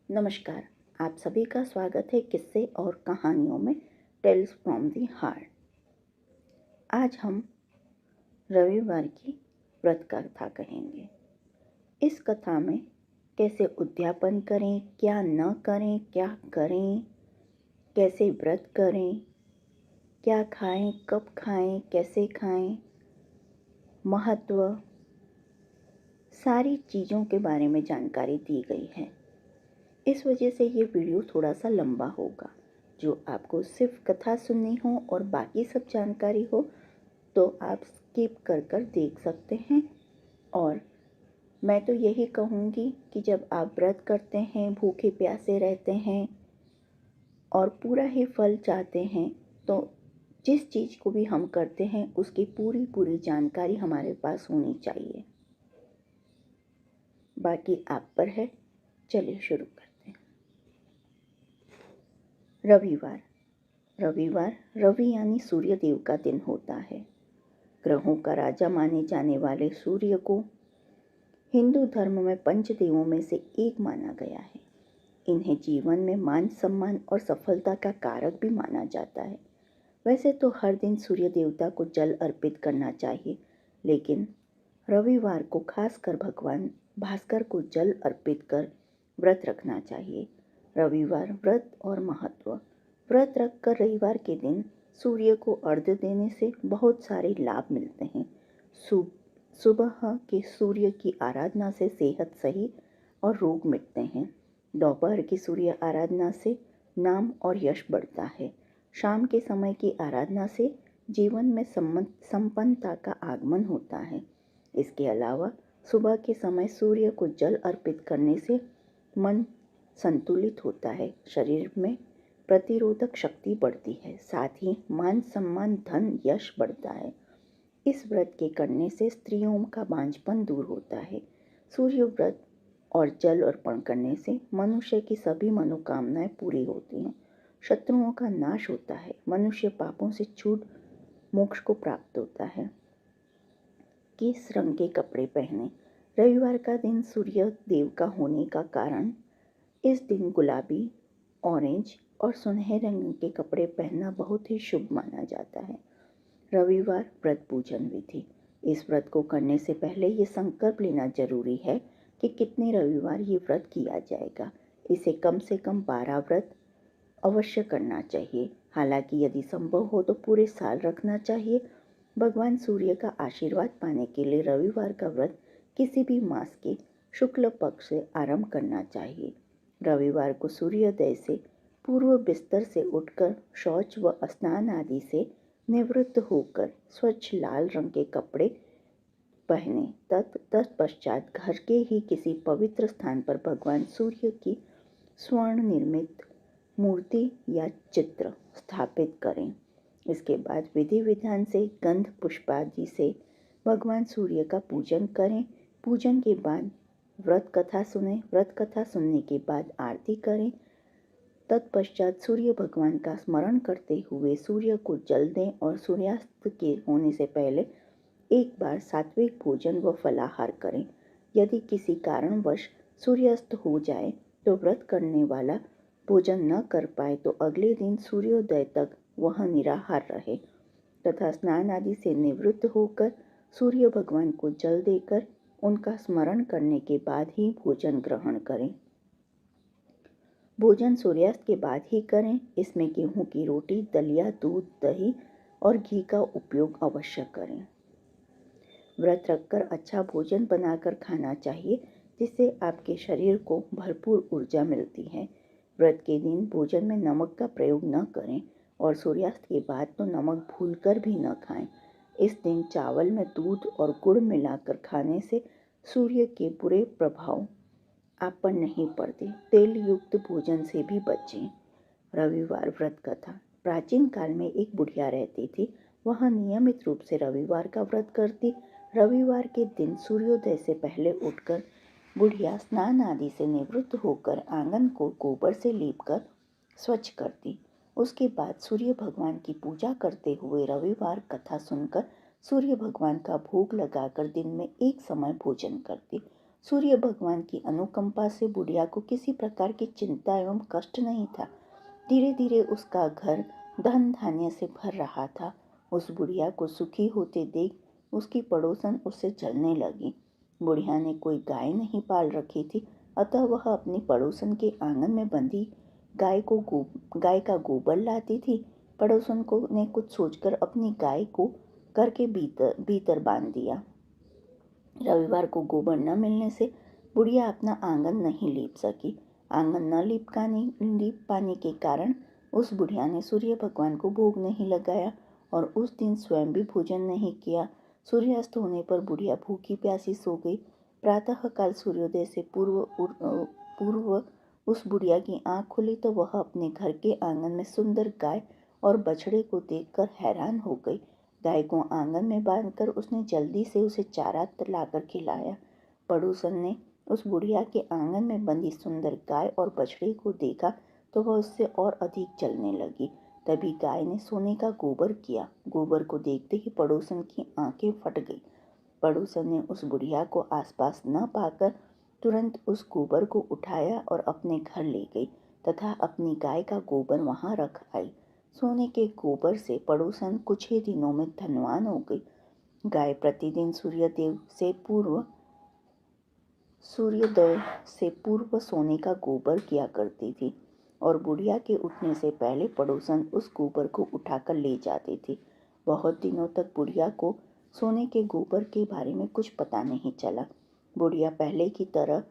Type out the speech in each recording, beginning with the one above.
नमस्कार। आप सभी का स्वागत है किस्से और कहानियों में टेल्स फ्रॉम द हार्ट। आज हम रविवार की व्रत कथा कहेंगे। इस कथा में कैसे उद्यापन करें, क्या न करें, क्या करें, कैसे व्रत करें, क्या खाएं, कब खाएं, कैसे खाएं, महत्व, सारी चीज़ों के बारे में जानकारी दी गई है। इस वजह से ये वीडियो थोड़ा सा लंबा होगा। जो आपको सिर्फ कथा सुननी हो और बाकी सब जानकारी हो तो आप स्किप कर कर देख सकते हैं। और मैं तो यही कहूँगी कि जब आप व्रत करते हैं, भूखे प्यासे रहते हैं और पूरा ही फल चाहते हैं, तो जिस चीज़ को भी हम करते हैं उसकी पूरी पूरी जानकारी हमारे पास होनी चाहिए। बाकी आप पर है। चलिए शुरू करते हैं। रविवार। रवि यानी सूर्य देव का दिन होता है। ग्रहों का राजा माने जाने वाले सूर्य को हिंदू धर्म में पंचदेवों में से एक माना गया है। इन्हें जीवन में मान सम्मान और सफलता का कारक भी माना जाता है। वैसे तो हर दिन सूर्य देवता को जल अर्पित करना चाहिए, लेकिन रविवार को खासकर भगवान भास्कर को जल अर्पित कर व्रत रखना चाहिए। रविवार व्रत और महत्व। व्रत रखकर रविवार के दिन सूर्य को अर्घ्य देने से बहुत सारे लाभ मिलते हैं। सुबह के सूर्य की आराधना से सेहत सही और रोग मिटते हैं। दोपहर की सूर्य आराधना से नाम और यश बढ़ता है। शाम के समय की आराधना से जीवन में संपन्नता का आगमन होता है। इसके अलावा सुबह के समय सूर्य को जल अर्पित करने से मन संतुलित होता है, शरीर में प्रतिरोधक शक्ति बढ़ती है, साथ ही मान सम्मान धन यश बढ़ता है। इस व्रत के करने से स्त्रियों का बांझपन दूर होता है। सूर्य व्रत और जल अर्पण करने से मनुष्य की सभी मनोकामनाएं पूरी होती हैं, शत्रुओं का नाश होता है, मनुष्य पापों से छूट मोक्ष को प्राप्त होता है। किस रंग के कपड़े पहने? रविवार का दिन सूर्य देव का होने का कारण इस दिन गुलाबी, ऑरेंज और सुनहरे रंग के कपड़े पहनना बहुत ही शुभ माना जाता है। रविवार व्रत पूजन विधि। इस व्रत को करने से पहले ये संकल्प लेना जरूरी है कि कितने रविवार ये व्रत किया जाएगा। इसे कम से कम 12 व्रत अवश्य करना चाहिए। हालांकि यदि संभव हो तो पूरे साल रखना चाहिए। भगवान सूर्य का आशीर्वाद पाने के लिए रविवार का व्रत किसी भी मास के शुक्ल पक्ष से आरंभ करना चाहिए। रविवार को सूर्योदय से पूर्व बिस्तर से उठकर शौच व स्नान आदि से निवृत्त होकर स्वच्छ लाल रंग के कपड़े पहने। तत्पश्चात घर के ही किसी पवित्र स्थान पर भगवान सूर्य की स्वर्ण निर्मित मूर्ति या चित्र स्थापित करें। इसके बाद विधि विधान से गंध पुष्पादि से भगवान सूर्य का पूजन करें। पूजन के बाद व्रत कथा सुने। व्रत कथा सुनने के बाद आरती करें। तत्पश्चात सूर्य भगवान का स्मरण करते हुए सूर्य को जल दें और सूर्यास्त के होने से पहले एक बार सात्विक भोजन व फलाहार करें। यदि किसी कारणवश सूर्यास्त हो जाए तो व्रत करने वाला भोजन न कर पाए तो अगले दिन सूर्योदय तक वह निराहार रहे तथा स्नान आदि से निवृत्त होकर सूर्य भगवान को जल देकर उनका स्मरण करने के बाद ही भोजन ग्रहण करें। भोजन सूर्यास्त के बाद ही करें। इसमें गेहूं की रोटी, दलिया, दूध, दही और घी का उपयोग अवश्य करें। व्रत रखकर अच्छा भोजन बनाकर खाना चाहिए, जिससे आपके शरीर को भरपूर ऊर्जा मिलती है। व्रत के दिन भोजन में नमक का प्रयोग न करें और सूर्यास्त के बाद तो नमक भूलकर भी न खाएं। इस दिन चावल में दूध और गुड़ मिलाकर खाने से सूर्य के बुरे प्रभाव आप पर नहीं पड़ते। तेल युक्त भोजन से भी बचें। रविवार व्रत कथा। प्राचीन काल में एक बुढ़िया रहती थी। वह नियमित रूप से रविवार का व्रत करती। रविवार के दिन सूर्योदय से पहले उठकर बुढ़िया स्नान आदि से निवृत्त होकर आंगन को गोबर से लीपकर स्वच्छ करती। उसके बाद सूर्य भगवान की पूजा करते हुए रविवार कथा सुनकर सूर्य भगवान का भोग लगाकर दिन में एक समय भोजन करती। सूर्य भगवान की अनुकंपा से बुढ़िया को किसी प्रकार की चिंता एवं कष्ट नहीं था। धीरे धीरे उसका घर धन धान्य से भर रहा था। उस बुढ़िया को सुखी होते देख उसकी पड़ोसन उससे जलने लगी। बुढ़िया ने कोई गाय नहीं पाल रखी थी, अतः वह अपनी पड़ोसन के आंगन में बंधी गाय का गोबर लाती थी। पड़ोसन को ने कुछ सोचकर अपनी गाय को घर के भीतर बांध दिया। रविवार को गोबर न मिलने से बुढ़िया अपना आंगन नहीं लीप सकी। आंगन न लीप पाने के कारण उस बुढ़िया ने सूर्य भगवान को भोग नहीं लगाया और उस दिन स्वयं भी भोजन नहीं किया। सूर्यास्त होने पर बुढ़िया भूखी प्यासी सो गई। प्रातःकाल सूर्योदय से पूर्व उस बुढ़िया की आंख खुली तो वह अपने घर के आंगन में सुंदर गाय और बछड़े को देखकर हैरान हो गई। गाय को आंगन में बांधकर उसने जल्दी से उसे चारा लाकर खिलाया। पड़ोसन ने उस बुढ़िया के आंगन में बंधी सुंदर गाय और बछड़े को देखा तो वह उससे और अधिक जलने लगी। तभी गाय ने सोने का गोबर किया। गोबर को देखते ही पड़ोसन की आंखें फट गई। पड़ोसन ने उस बुढ़िया को आसपास न पाकर तुरंत उस गोबर को उठाया और अपने घर ले गई तथा अपनी गाय का गोबर वहां रख आई। सोने के गोबर से पड़ोसन कुछ ही दिनों में धनवान हो गई। गाय प्रतिदिन सूर्योदय से पूर्व सोने का गोबर किया करती थी और बुढ़िया के उठने से पहले पड़ोसन उस गोबर को उठाकर ले जाती थी। बहुत दिनों तक बुढ़िया को सोने के गोबर के बारे में कुछ पता नहीं चला। बुढ़िया पहले की तरह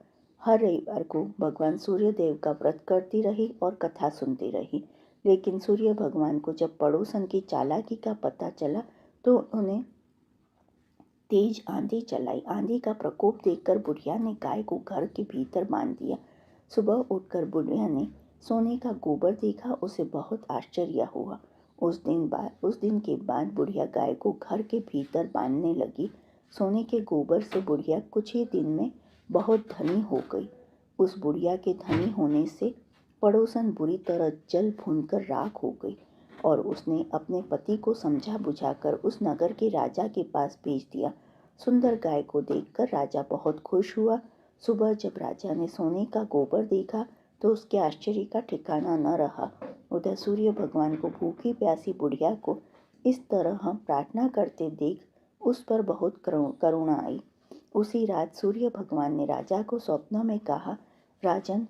हर रविवार को भगवान सूर्यदेव का व्रत करती रही और कथा सुनती रही। लेकिन सूर्य भगवान को जब पड़ोसन की चालाकी का पता चला तो उन्हें तेज आंधी चलाई। आंधी का प्रकोप देखकर बुढ़िया ने गाय को घर के भीतर बांध दिया। सुबह उठकर बुढ़िया ने सोने का गोबर देखा। उसे बहुत आश्चर्य हुआ। उस दिन के बाद बुढ़िया गाय को घर के भीतर बांधने लगी। सोने के गोबर से बुढ़िया कुछ ही दिन में बहुत धनी हो गई। उस बुढ़िया के धनी होने से पड़ोसन बुरी तरह जल भूनकर राख हो गई और उसने अपने पति को समझा बुझाकर उस नगर के राजा के पास भेज दिया। सुंदर गाय को देखकर राजा बहुत खुश हुआ। सुबह जब राजा ने सोने का गोबर देखा तो उसके आश्चर्य का ठिकाना न रहा। उधर सूर्य भगवान को भूखी प्यासी बुढ़िया को इस तरह प्रार्थना करते देख उस पर बहुत करुणा आई। उसी रात सूर्य भगवान ने राजा को स्वप्न में कहा, राजन,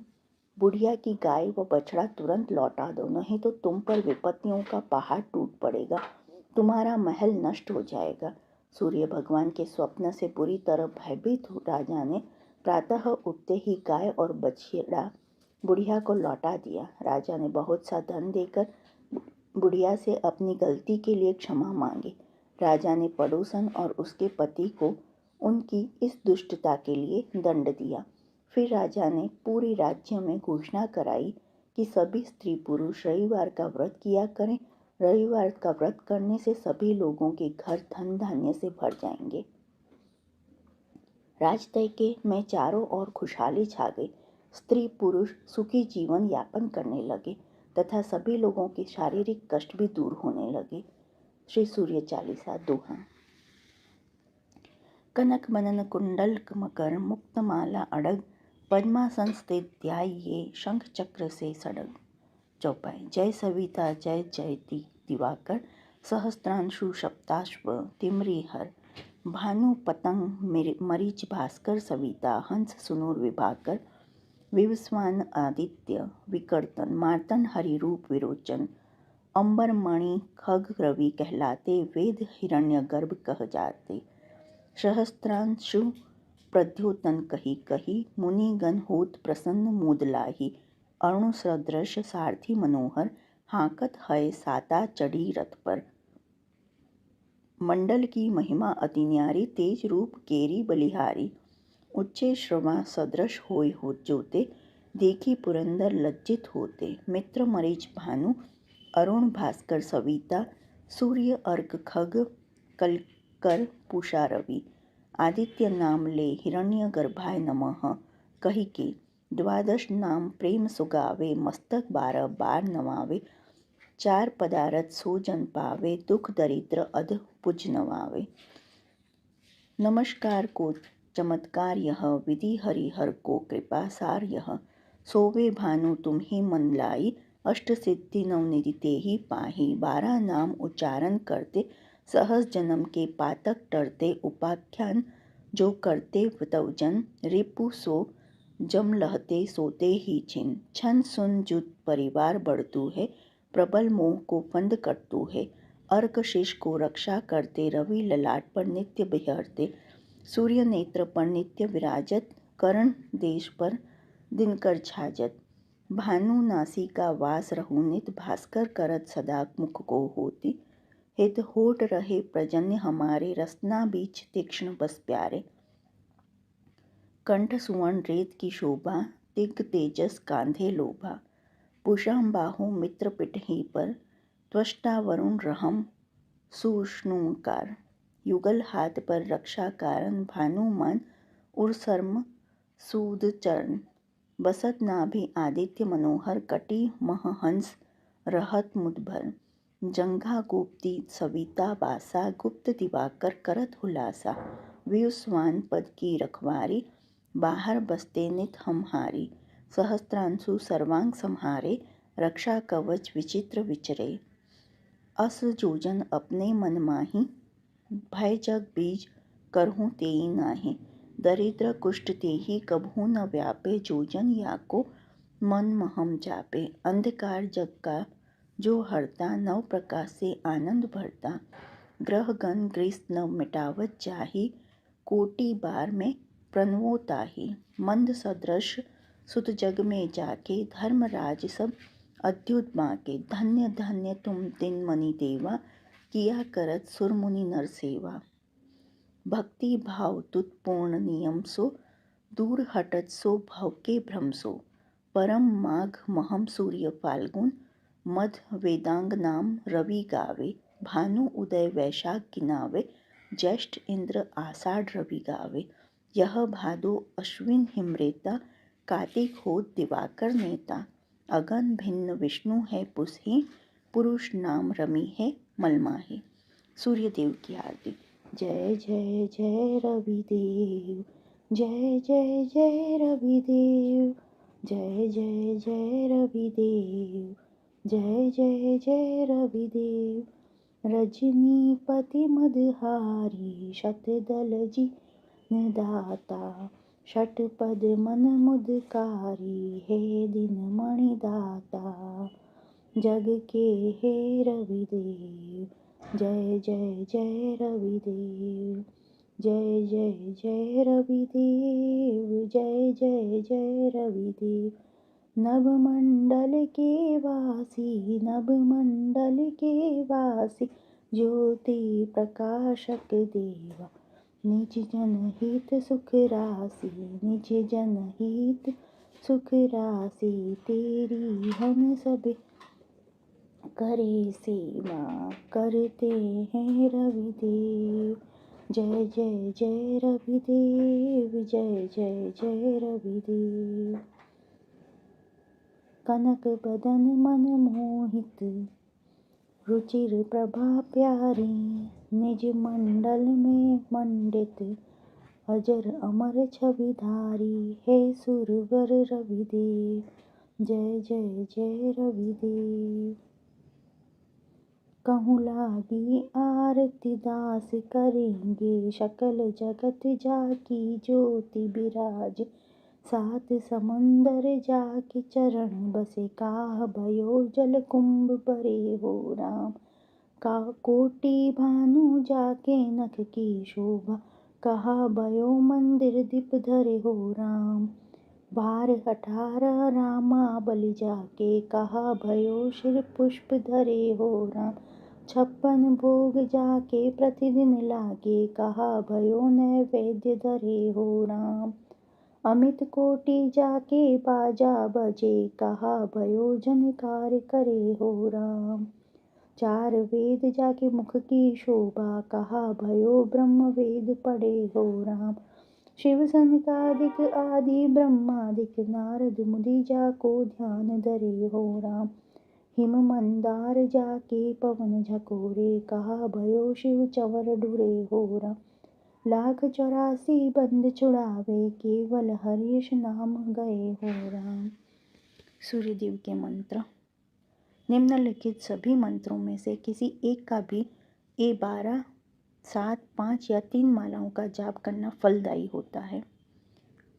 बुढ़िया की गाय व बछड़ा तुरंत लौटा दो, नहीं तो तुम पर विपत्तियों का पहाड़ टूट पड़ेगा, तुम्हारा महल नष्ट हो जाएगा। सूर्य भगवान के स्वप्न से बुरी तरह भयभीत राजा ने प्रातः उठते ही गाय और बछड़ा बुढ़िया को लौटा दिया। राजा ने बहुत सा धन देकर बुढ़िया से अपनी गलती के लिए क्षमा मांगी। राजा ने पड़ोसन और उसके पति को उनकी इस दुष्टता के लिए दंड दिया। फिर राजा ने पूरे राज्य में घोषणा कराई कि सभी स्त्री पुरुष रविवार का व्रत किया करें। रविवार का व्रत करने से सभी लोगों के घर धन धान्य से भर जाएंगे। राजतय में चारों ओर खुशहाली छा गई। स्त्री पुरुष सुखी जीवन यापन करने लगे तथा सभी लोगों के शारीरिक कष्ट भी दूर होने लगे। श्री सूर्य चालीसा दोहा। कनक मनन कुंडल मकर मुक्त माला अड़ग, पद्मासन स्थित ध्याये शंख चक्र से सड़ग। चौपाई। जय सविता जय जय दिवाकर, सहस्त्रांशु सप्ताश्व तिमरी हर, भानु पतंग मरीच भास्कर सविता, हंस सुनूर विभाकर, विवस्वान आदित्य विकर्तन, मार्तन हरि रूप विरोचन, अंबर मणि खग रवि कहलाते, वेद हिरण्य गर्भ कह जाते, सहस्त्रांशु प्रद्योतन कही कही, मुनिगण होत प्रसन्न मोद लाही, अरुण सदृश सारथी मनोहर, हाकत है साता चढ़ी रथ पर। मंडल की महिमा अति न्यारी, तेज रूप केरी बलिहारी, उच्चे श्रवा सदृश होय हो जोते, देखी पुरंदर लज्जित होते, मित्र मरीच भानु, अरुण भास्कर सविता, सूर्य अर्क खग कलकर पूषा रवि, आदित्य नाम ले हिरण्य गर्भाय नमः, कही के द्वादश नाम प्रेम सुगावे, मस्तक 12 बार नवावे, 4 पदारथ सो जन पावे, दुख दरिद्र अध पुज नवावे। नमस्कार को चमत्कार यह विधि हरिहर को कृपा सार यह। सोवे भानु तुम्हें मन लाई, अष्ट सिद्धि नवनिधि तेहि पाहि। 12 नाम उच्चारण करते, सहस जन्म के पातक टरते। उपाख्यान जो करते तवजन, रिपु सो जम लहते सोते ही छिन। छन सुन जुत परिवार बढ़तु है, प्रबल मोह को फंद कटतु है। अर्क शेष को रक्षा करते, रवि ललाट पर नित्य बिहरते। सूर्य नेत्र पर नित्य विराजत, करण देश पर दिनकर छाजत। भानु नासिका वास रहु नित, भास्कर करत सदा मुख को होती। हित होठ रहे प्रजन्य हमारे, रसना बीच तीक्ष्ण बस प्यारे। कंठ सुवर्ण रेत की शोभा, दिग्ग तेजस कांधे लोभा। पुषम बाहु मित्र पिठही पर, त्वष्टा वरुण रहम सुष्णुकार। युगल हाथ पर रक्षा कारण, भानुमान उर्सर्म सूद चरण। बसत नाभि आदित्य मनोहर, कटी महहंस रहत मुदभर। जंघा गोप्ती सविता बासा, गुप्त दिवाकर करत हुलासा। व्युस्वान पद की रखवारी, बाहर बसते नित हमहारी। सहस्त्रांशु सर्वांग सम्हारे, रक्षा कवच विचित्र विचरे। अस जोजन अपने मन माही, भय जग बीज करहूँ तेई नाही। दरिद्र कुष्ठ तेहि कबहू न व्यापे, जोजन याको मन महम जापे। अंधकार जग का जो हरता, नव प्रकाश से आनंद भरता। ग्रह गण ग्रस्त न मिटावत जाहि, कोटि बार में प्रणवो ताहि। मंद सदृश सुत जग में जाके, धर्मराज सब अद्युत बाके। धन्य धन्य तुम दिन मणि देवा, किया करत सुर मुनि नर सेवा। भक्ति भाव तुत पूर्ण नियम सो, दूर हटत सो भव के भ्रम सो। परम माघ महम सूर्य फाल्गुन, मध्य वेदांग नाम रवि गावे। भानु उदय वैशाख गिनावे, ज्येष्ठ इंद्र आषाढ़ रवि गावे। यह भादो अश्विन हिमरेता, कार्तिक होत दिवाकर नेता। अगन भिन्न विष्णु है पुसहि, पुरुष नाम रवि है मलमाही। सूर्यदेव की आरती। जय जय जय रविदेव, जय जय जय रविदेव, जय जय जय रविदेव, जय जय जय रविदेव। रजनीपति मदहारी, शतदल जिन दाता। षटपद मन मुदकारी, हे दिन मणि दाता। जग के हे रविदेव, जय जय जय रविदेव, जय जय जय रविदेव, जय जय जय रविदेव। नभमंडल के वासी, नभमंडल के वासी, ज्योति प्रकाशक देवा। निज जनहित सुख राशि, निज जनहित सुख राशि। तेरी हम सब करे सेवा, करते हैं रविदेव। जय जय जय रविदेव, जय जय जय रविदेव। कनक बदन मन मोहित, रुचिर प्रभा प्यारी। निज मंडल में मंडित, अजर अमर छविधारी। हे सुरवर रविदेव, जय जय जय रविदेव। कहूँ लागी आरती दास करेंगे, सकल जगत जाकी ज्योति बिराज। सात समंदर जाके चरण बसे, काह भयो जल कुंभ भरे हो राम। का कोटि भानु जाके नख की शोभा, कहा भयो मंदिर दीप धरे हो राम। 12 18 रामा बलि जाके, कहा भयो शिर पुष्प धरे हो राम। 56 भोग जाके प्रतिदिन लागे, कहा भयो नैवेद्य धरे हो राम। अमित कोटि जाके बाजा बजे, कहा भयो झनकार करे हो राम। 4 वेद जाके मुख की शोभा, कहा भयो ब्रह्म वेद पढ़े हो राम। शिव सनकादिक आदि ब्रह्मादिक, नारद मुनि जाको ध्यान धरे हो राम। हिम मंदार जाके पवन झकोरे, कहा भयो शिव चंवर ढुरे हो राम। लाख 84 बंद छुड़ावे, केवल हरीश नाम गए हो राम। सूर्यदेव के मंत्र। निम्नलिखित सभी मंत्रों में से किसी एक का भी 12, 7, 5 या 3 मालाओं का जाप करना फलदायी होता है।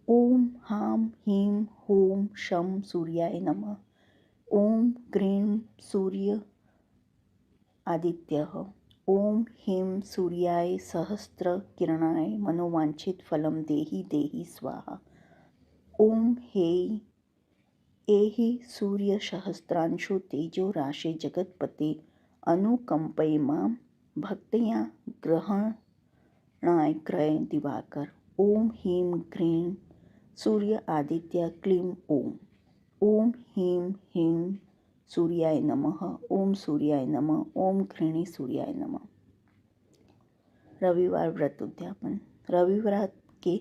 ओम हाम हीम होम शम सूर्याय नमः। ओम ग्रीं सूर्य आदित्यः। ओम ह्रीं सूर्याय सहस्त्र किरणाय मनोवांछित फलम देहि देहि स्वाहा। ओम हे एहि सूर्य सहस्त्रांशो तेजो राशे जगतपते अनुकंपय मां भक्त्या ग्रहणाय क्रय दिवाकर। ओम ह्रीं ग्रीं सूर्य आदित्य क्लीं ओम। ओम ह्रीं ह्रीं सूर्याय नमः। ओम सूर्याय नमः। ओम घृणी सूर्याय नमः। रविवार व्रत उद्यापन। रविवार के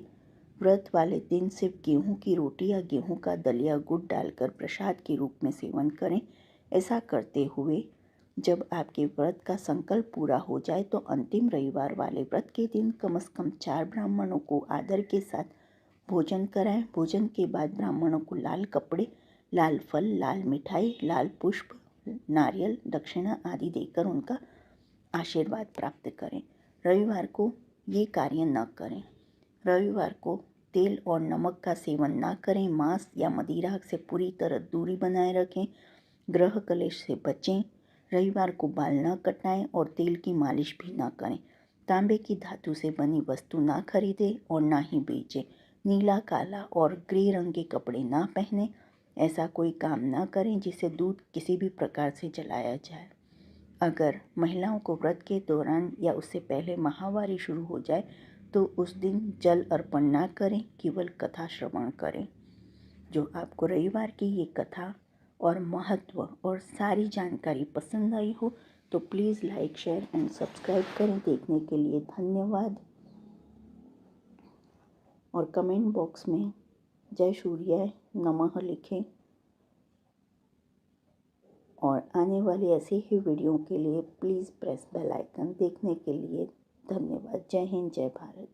व्रत वाले दिन सिर्फ गेहूं की रोटी या गेहूं का दलिया गुड़ डालकर प्रसाद के रूप में सेवन करें। ऐसा करते हुए जब आपके व्रत का संकल्प पूरा हो जाए तो अंतिम रविवार वाले व्रत के दिन कम से कम 4 ब्राह्मणों को आदर के साथ भोजन कराएं। भोजन के बाद ब्राह्मणों को लाल कपड़े, लाल फल, लाल मिठाई, लाल पुष्प, नारियल, दक्षिणा आदि देकर उनका आशीर्वाद प्राप्त करें। रविवार को ये कार्य न करें। रविवार को तेल और नमक का सेवन न करें। मांस या मदिरा से पूरी तरह दूरी बनाए रखें। ग्रह कलेश से बचें। रविवार को बाल न कटाएं और तेल की मालिश भी न करें। तांबे की धातु से बनी वस्तु ना खरीदें और ना ही बेचें। नीला, काला और ग्रे रंग के कपड़े ना पहनें। ऐसा कोई काम ना करें जिससे दूध किसी भी प्रकार से जलाया जाए। अगर महिलाओं को व्रत के दौरान या उससे पहले माहवारी शुरू हो जाए तो उस दिन जल अर्पण ना करें, केवल कथा श्रवण करें। जो आपको रविवार की ये कथा और महत्व और सारी जानकारी पसंद आई हो तो please like, share and subscribe करें। देखने के लिए धन्यवाद। और कमेंट बॉक्स में जय सूर्याय नमः लिखें। और आने वाली ऐसी ही वीडियो के लिए प्लीज़ प्रेस बेल आइकन। देखने के लिए धन्यवाद। जय हिंद, जय भारत।